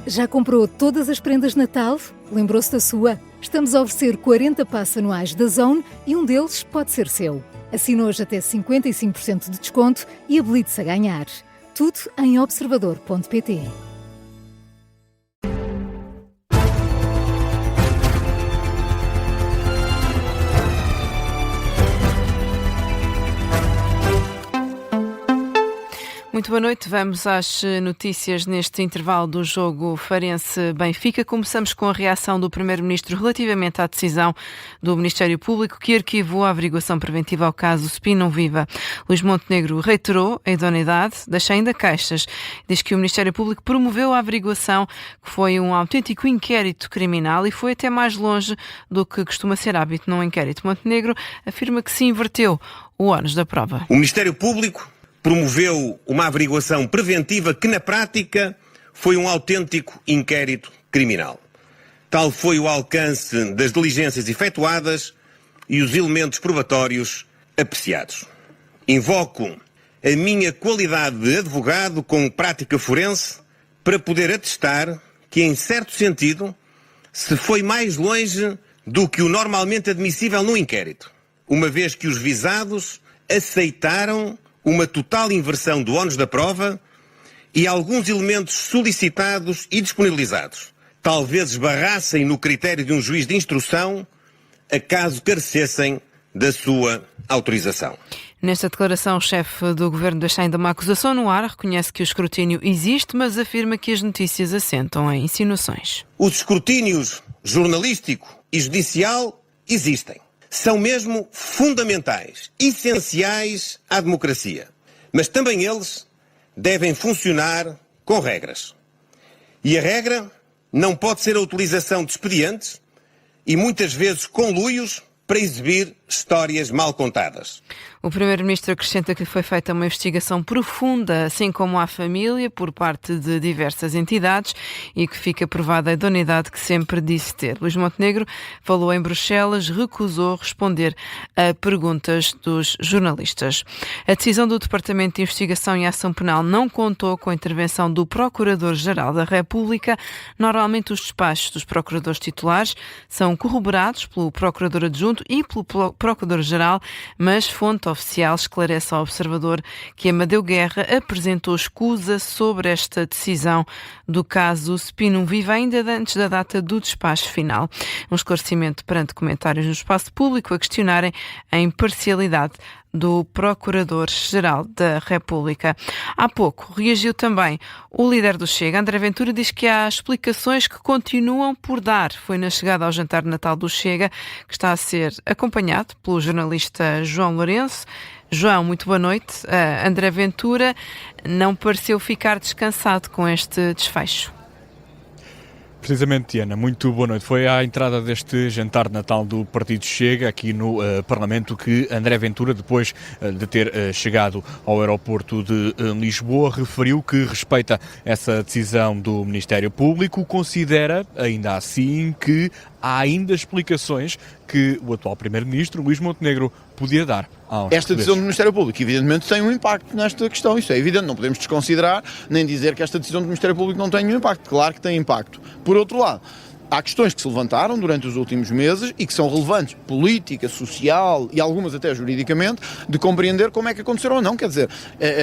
Já comprou todas as prendas de Natal? Lembrou-se da sua? Estamos a oferecer 40 passes anuais da Zone e um deles pode ser seu. Assine hoje até 55% de desconto e habilite-se a ganhar. Tudo em observador.pt. Muito boa noite, vamos às notícias neste intervalo do jogo Farense-Benfica. Começamos com a reação do Primeiro-Ministro relativamente à decisão do Ministério Público que arquivou a averiguação preventiva ao caso SPI Não Viva. Luís Montenegro reiterou a idoneidade, deixa ainda queixas. Diz que o Ministério Público promoveu a averiguação, que foi um autêntico inquérito criminal e foi até mais longe do que costuma ser hábito num inquérito. Montenegro afirma que se inverteu o ónus da prova. O Ministério Público promoveu uma averiguação preventiva que, na prática, foi um autêntico inquérito criminal. Tal foi o alcance das diligências efetuadas e os elementos probatórios apreciados. Invoco a minha qualidade de advogado com prática forense para poder atestar que, em certo sentido, se foi mais longe do que o normalmente admissível no inquérito, uma vez que os visados aceitaram uma total inversão do ónus da prova e alguns elementos solicitados e disponibilizados talvez esbarrassem no critério de um juiz de instrução, acaso carecessem da sua autorização. Nesta declaração, o chefe do Governo deixa ainda uma acusação no ar, reconhece que o escrutínio existe, mas afirma que as notícias assentam em insinuações. Os escrutínios jornalístico e judicial existem. São mesmo fundamentais, essenciais à democracia. Mas também eles devem funcionar com regras. E a regra não pode ser a utilização de expedientes e muitas vezes conluios para exibir histórias mal contadas. O Primeiro-Ministro acrescenta que foi feita uma investigação profunda, assim como à família, por parte de diversas entidades e que fica provada a idoneidade que sempre disse ter. Luís Montenegro falou em Bruxelas, recusou responder a perguntas dos jornalistas. A decisão do Departamento de Investigação e Ação Penal não contou com a intervenção do Procurador-Geral da República. Normalmente os despachos dos procuradores titulares são corroborados pelo Procurador Adjunto e pelo Procurador-Geral, mas fonte oficial esclarece ao Observador que Amadeu Guerra apresentou escusa sobre esta decisão do caso SPI Não Viva ainda antes da data do despacho final. Um esclarecimento perante comentários no espaço público a questionarem a imparcialidade do Procurador-Geral da República. Há pouco reagiu também o líder do Chega. André Ventura diz que há explicações que continuam por dar. Foi na chegada ao jantar de Natal do Chega, que está a ser acompanhado pelo jornalista João Lourenço. João, muito boa noite. André Ventura não pareceu ficar descansado com este desfecho. Precisamente, Diana, muito boa noite. Foi à entrada deste jantar de Natal do Partido Chega, aqui no Parlamento, que André Ventura, depois de ter chegado ao aeroporto de Lisboa, referiu que respeita essa decisão do Ministério Público, considera, ainda assim, que há ainda explicações que o atual Primeiro-Ministro, Luís Montenegro, podia dar aos Esta decisão do Ministério Público, evidentemente, tem um impacto nesta questão. Isso é evidente, não podemos desconsiderar nem dizer que esta decisão do Ministério Público não tem um impacto. Claro que tem impacto. Por outro lado, há questões que se levantaram durante os últimos meses e que são relevantes, política, social e algumas até juridicamente, de compreender como é que aconteceram ou não. Quer dizer,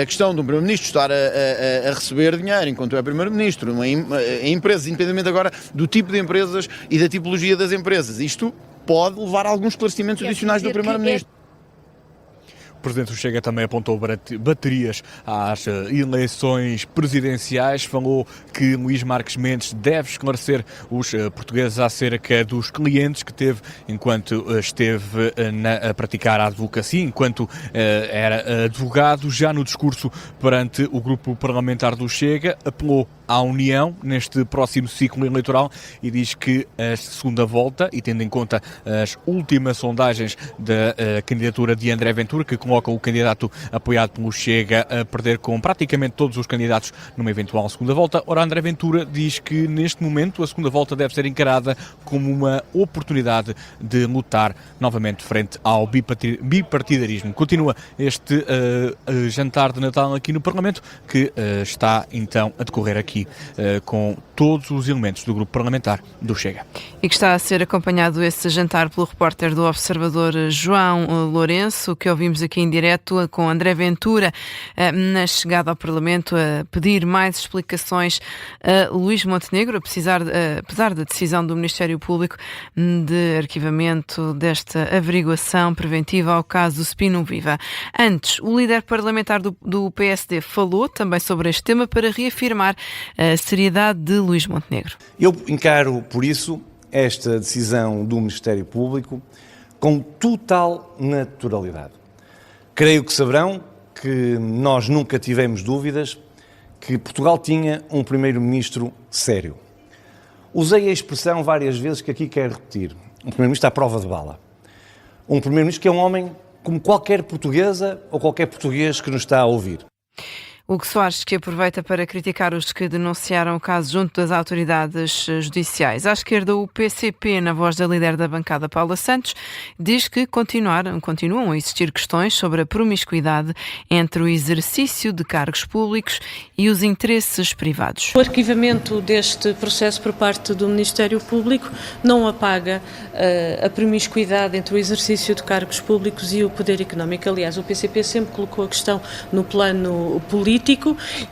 a questão de um Primeiro-Ministro estar a receber dinheiro enquanto é Primeiro-Ministro, em empresas, independentemente agora do tipo de empresas e da tipologia das empresas. Isto pode levar a alguns esclarecimentos adicionais do Primeiro-Ministro. O Presidente do Chega também apontou baterias às eleições presidenciais, falou que Luís Marques Mendes deve esclarecer os portugueses acerca dos clientes que teve enquanto esteve a praticar a advocacia, enquanto era advogado. Já no discurso perante o grupo parlamentar do Chega, apelou à união neste próximo ciclo eleitoral e diz que a segunda volta, e tendo em conta as últimas sondagens da candidatura de André Ventura, que coloca o candidato apoiado pelo Chega a perder com praticamente todos os candidatos numa eventual segunda volta. Ora, André Ventura diz que neste momento a segunda volta deve ser encarada como uma oportunidade de lutar novamente frente ao bipartidarismo. Continua este jantar de Natal aqui no Parlamento, que está então a decorrer aqui com todos os elementos do grupo parlamentar do Chega. E que está a ser acompanhado esse jantar pelo repórter do Observador João Lourenço, que ouvimos aqui em direto com André Ventura na chegada ao Parlamento a pedir mais explicações a Luís Montenegro, apesar da decisão do Ministério Público de arquivamento desta averiguação preventiva ao caso do Spin Viva. Antes, o líder parlamentar do PSD falou também sobre este tema para reafirmar a seriedade de Luís Montenegro. Eu encaro, por isso, esta decisão do Ministério Público com total naturalidade. Creio que saberão que nós nunca tivemos dúvidas que Portugal tinha um primeiro-ministro sério. Usei a expressão várias vezes que aqui quero repetir. Um primeiro-ministro à prova de bala. Um primeiro-ministro que é um homem como qualquer portuguesa ou qualquer português que nos está a ouvir. Hugo Soares, que aproveita para criticar os que denunciaram o caso junto das autoridades judiciais. À esquerda, o PCP, na voz da líder da bancada, Paula Santos, diz que continuam a existir questões sobre a promiscuidade entre o exercício de cargos públicos e os interesses privados. O arquivamento deste processo por parte do Ministério Público não apaga a promiscuidade entre o exercício de cargos públicos e o poder económico. Aliás, o PCP sempre colocou a questão no plano político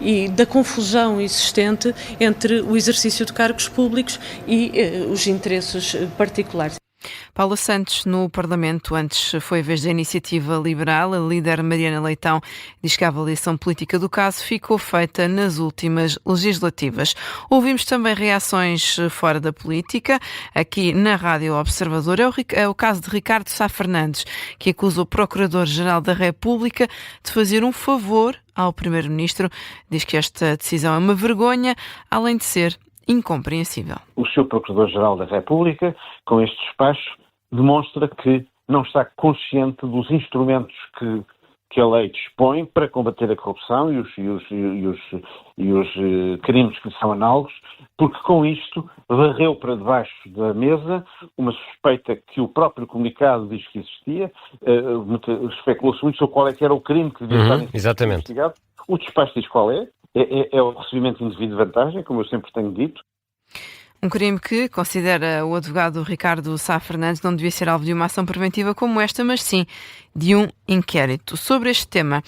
e da confusão existente entre o exercício de cargos públicos e os interesses particulares. Paula Santos, no Parlamento, antes foi a vez da Iniciativa Liberal. A líder Mariana Leitão diz que a avaliação política do caso ficou feita nas últimas legislativas. Ouvimos também reações fora da política. Aqui na Rádio Observador é o caso de Ricardo Sá Fernandes, que acusa o Procurador-Geral da República de fazer um favor ao Primeiro-Ministro. Diz que esta decisão é uma vergonha, além de ser incompreensível. O Sr. Procurador-Geral da República, com este despacho, demonstra que não está consciente dos instrumentos que a lei dispõe para combater a corrupção e os crimes que lhe são análogos, porque com isto varreu para debaixo da mesa uma suspeita que o próprio comunicado diz que existia, especulou-se muito sobre qual é que era o crime que devia estar investigado. O despacho diz qual é. É o recebimento indevido de vantagem, como eu sempre tenho dito. Um crime que, considera o advogado Ricardo Sá Fernandes, não devia ser alvo de uma ação preventiva como esta, mas sim de um inquérito. Sobre este tema,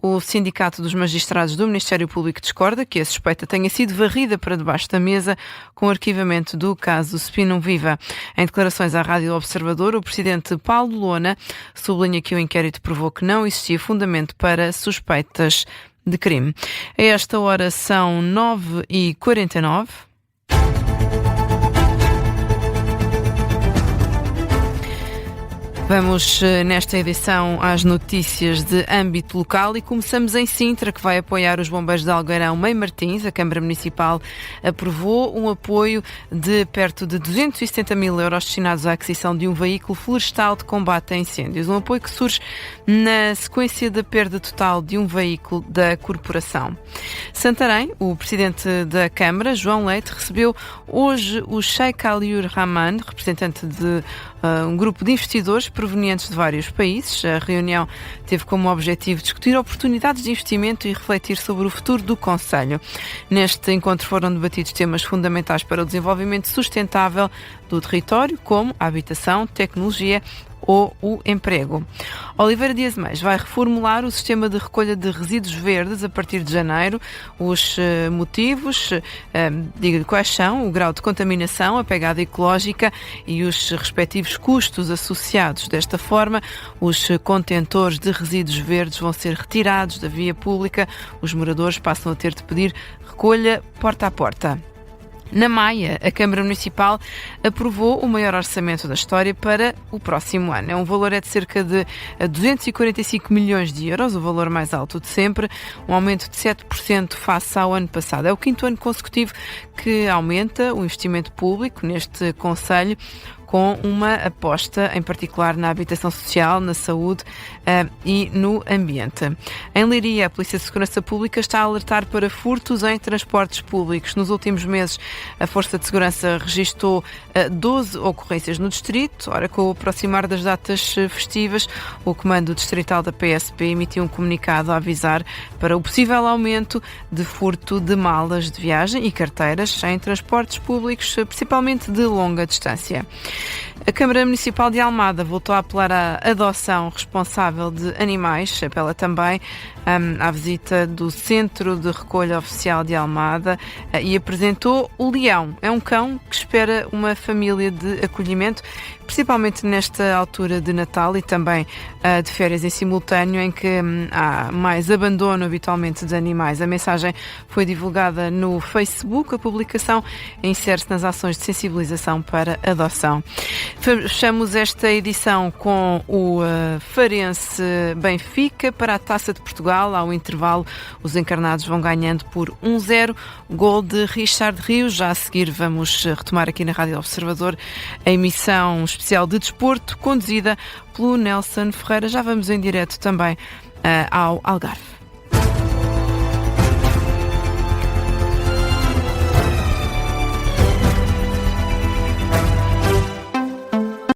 o Sindicato dos Magistrados do Ministério Público discorda que a suspeita tenha sido varrida para debaixo da mesa com o arquivamento do caso Spin Viva. Em declarações à Rádio Observador, o presidente Paulo Lona sublinha que o inquérito provou que não existia fundamento para suspeitas de crime. A esta hora são 9h49. Vamos nesta edição às notícias de âmbito local e começamos em Sintra, que vai apoiar os bombeiros de Algueirão Mãe Martins. A Câmara Municipal aprovou um apoio de perto de 270 mil euros destinados à aquisição de um veículo florestal de combate a incêndios. Um apoio que surge na sequência da perda total de um veículo da corporação. Santarém, o presidente da Câmara, João Leite, recebeu hoje o Sheikh Aliur Rahman, representante de um grupo de investidores provenientes de vários países. A reunião teve como objetivo discutir oportunidades de investimento e refletir sobre o futuro do concelho. Neste encontro foram debatidos temas fundamentais para o desenvolvimento sustentável do território, como a habitação, tecnologia ou o emprego. Oliveira Dias Meis vai reformular o sistema de recolha de resíduos verdes a partir de janeiro. Os motivos, diga-lhe quais são, o grau de contaminação, a pegada ecológica e os respectivos custos associados. Desta forma, os contentores de resíduos verdes vão ser retirados da via pública. Os moradores passam a ter de pedir recolha porta a porta. Na Maia, a Câmara Municipal aprovou o maior orçamento da história para o próximo ano. O valor é de cerca de 245 milhões de euros, o valor mais alto de sempre, um aumento de 7% face ao ano passado. É o quinto ano consecutivo que aumenta o investimento público neste concelho, com uma aposta em particular na habitação social, na saúde e no ambiente. Em Leiria, a Polícia de Segurança Pública está a alertar para furtos em transportes públicos. Nos últimos meses, a Força de Segurança registou 12 ocorrências no distrito. Ora, com o aproximar das datas festivas, o Comando Distrital da PSP emitiu um comunicado a avisar para o possível aumento de furto de malas de viagem e carteiras em transportes públicos, principalmente de longa distância. A Câmara Municipal de Almada voltou a apelar à adoção responsável de animais, apela também à visita do Centro de Recolha Oficial de Almada e apresentou o Leão. É um cão que espera uma família de acolhimento, principalmente nesta altura de Natal e também de férias em simultâneo, em que há mais abandono habitualmente de animais. A mensagem foi divulgada no Facebook. A publicação insere-se nas ações de sensibilização para adoção. Fechamos esta edição com o Farense Benfica para a Taça de Portugal. Ao intervalo, os encarnados vão ganhando por 1-0. Gol de Richard Rios. Já a seguir vamos retomar aqui na Rádio Observador a emissão especial de desporto, conduzida pelo Nelson Ferreira. Já vamos em direto também ao Algarve.